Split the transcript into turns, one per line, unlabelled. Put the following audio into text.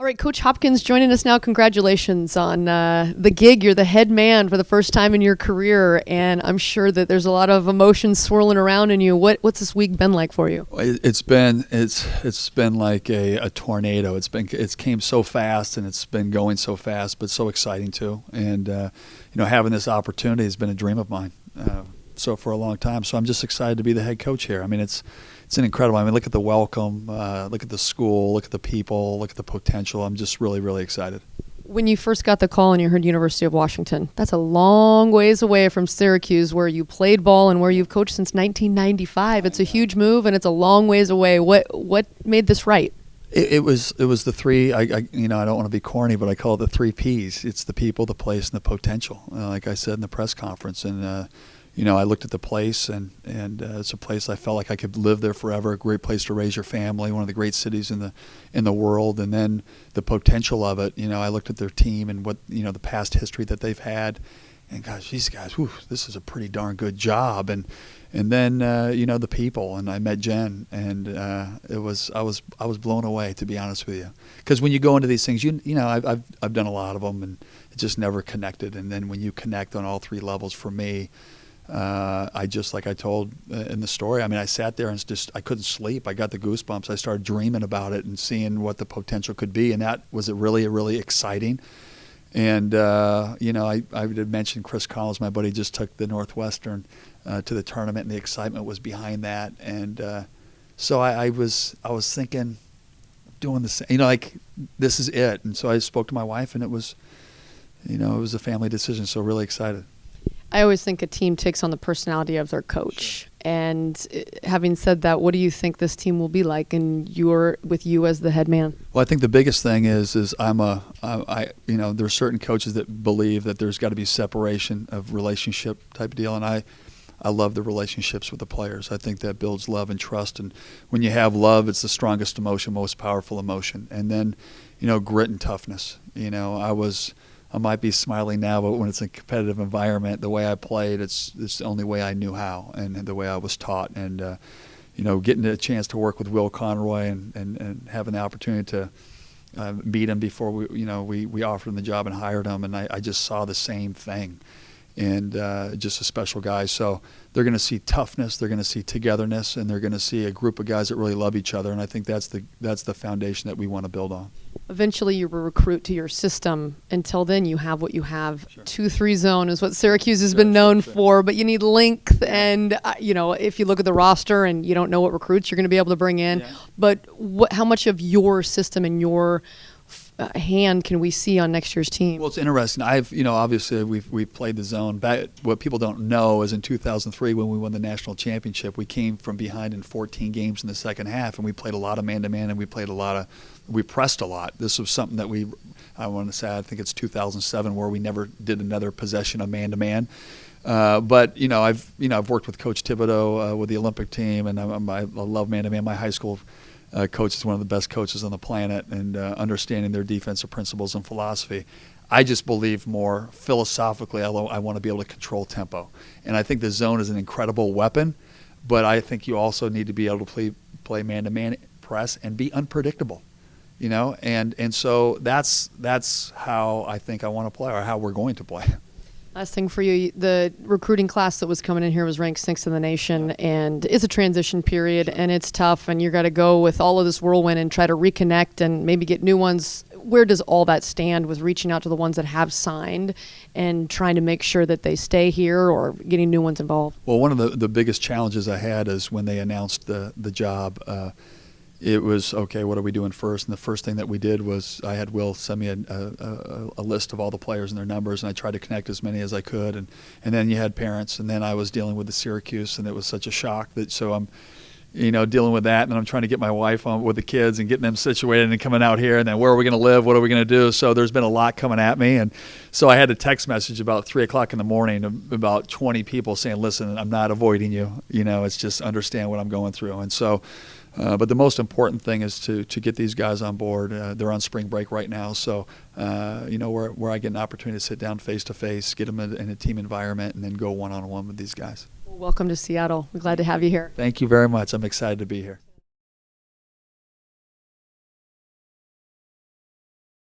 All right, Coach Hopkins joining us now. Congratulations on the gig. You're the head man for the first time in your career, and I'm sure that there's a lot of emotions swirling around in you. What's this week been like for you?
It's been like a tornado. It's came so fast, and it's been going so fast, but so exciting too. And having this opportunity has been a dream of mine. So for a long time. So I'm just excited to be the head coach here. I mean, it's an incredible. I mean, look at the welcome, look at the school, look at the people, look at the potential. I'm just really, really excited.
When you first got the call and you heard University of Washington, that's a long ways away from Syracuse, where you played ball and where you've coached since 1995. It's a huge move, and it's a long ways away. What made this right?
It was the three. I don't want to be corny, but I call it the 3 Ps. It's the people, the place, and the potential. Like I said in the press conference, and I looked at the place, and it's a place I felt like I could live there forever. A great place to raise your family, one of the great cities in the world. And then the potential of it. I looked at their team and what the past history that they've had, and gosh, these guys, this is a pretty darn good job. And then the people, and I met Jen, and I was blown away, to be honest with you, because when you go into these things, I've done a lot of them, and it just never connected. And then when you connect on all 3 levels, for me. I just, like I told in the story, I mean, I sat there and I couldn't sleep. I got the goosebumps. I started dreaming about it and seeing what the potential could be, and that was really, really exciting. And I did mention Chris Collins, my buddy, just took the Northwestern to the tournament, and the excitement was behind that. And so I was thinking, doing the same, like, this is it. And so I spoke to my wife, and it was a family decision. So really excited.
I always think a team takes on the personality of their coach. Sure. And having said that, what do you think this team will be like, and with you as the head man? Well,
I think the biggest thing is there's certain coaches that believe that there's got to be separation of relationship type deal, and I love the relationships with the players. I think that builds love and trust, and when you have love, it's the strongest emotion, most powerful emotion. And then, grit and toughness. I might be smiling now, but when it's a competitive environment, the way I played, it's the only way I knew how, and the way I was taught. And getting a chance to work with Will Conroy and having the opportunity to meet him before we offered him the job and hired him, and I just saw the same thing. And just a special guy. So they're going to see toughness, they're going to see togetherness, and they're going to see a group of guys that really love each other. And I think that's the foundation that we want to build on.
Eventually, you will recruit to your system. Until then, you have what you have.
Sure.
2-3 zone is what Syracuse has been known for, but you need length. And if you look at the roster and you don't know what recruits you're going to be able to bring in, but how much of your system and your hand can we see on next year's team?
Well, it's interesting. Obviously we've played the zone. What people don't know is in 2003 when we won the national championship, we came from behind in 14 games in the second half, and we played a lot of man-to-man, and we pressed a lot. This was something that I think it's 2007 where we never did another possession of man-to-man. But I've worked with Coach Thibodeau with the Olympic team, and I love man-to-man. My high school coach is one of the best coaches on the planet, and understanding their defensive principles and philosophy. I just believe more philosophically, I want to be able to control tempo. And I think the zone is an incredible weapon, but I think you also need to be able to play man-to-man press and be unpredictable. And so that's how I think I want to play, or how we're going to play.
Last thing for you, the recruiting class that was coming in here was ranked 6th in the nation, and it's a transition period, and it's tough, and you got to go with all of this whirlwind and try to reconnect and maybe get new ones. Where does all that stand with reaching out to the ones that have signed and trying to make sure that they stay here, or getting new ones involved?
Well, one of the biggest challenges I had is when they announced the job. It was, okay, what are we doing first? And the first thing that we did was I had Will send me a list of all the players and their numbers, and I tried to connect as many as I could. And then you had parents, and then I was dealing with the Syracuse, and it was such a shock so I'm dealing with that, and then I'm trying to get my wife on with the kids and getting them situated and coming out here, and then where are we going to live? What are we going to do? So there's been a lot coming at me, and so I had a text message about 3 o'clock in the morning of about 20 people saying, listen, I'm not avoiding you. It's just understand what I'm going through. And so but the most important thing is to get these guys on board. They're on spring break right now, so where I get an opportunity to sit down face to face, get them in a team environment, and then go one-on-one with these guys.
Welcome to Seattle. We're glad to have you here.
Thank you very much. I'm excited to be here.